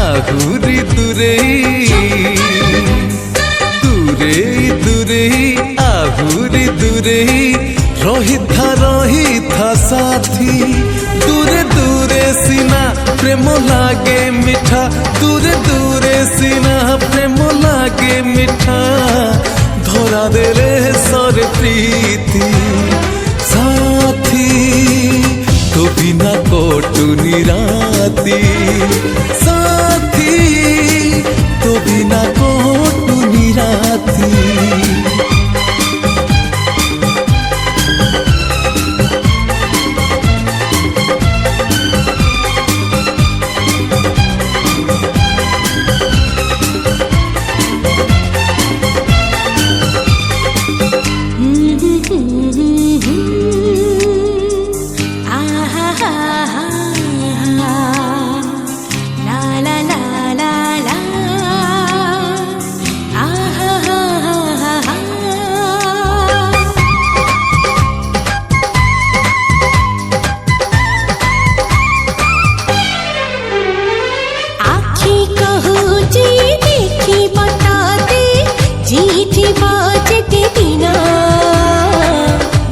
আহুরি দূরে দূরে দূরে আহুরি দূরে রহিথা সাথী দূরে দূরে সিনা প্রেম লাগে মিঠা দূরে দূরে সিনা প্রেম লাগে মিঠা ধরা দেলে সরে প্রীতি সাথী তো বিনা কটুনি রাতি সাথী তো বিনা কটুনি রাতি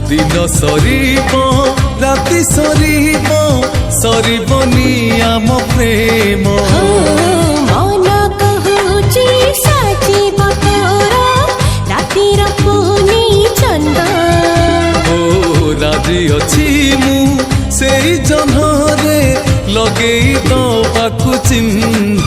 দিন সরিব রাতি সরিব সরিবনি আম প্রেম মন কহুচি সাজিব তোর রাতির পুনি চন্দ ও রাজি অছি মু সেই জহ্নরে লগেই দବାକୁ ଚିହ୍ନ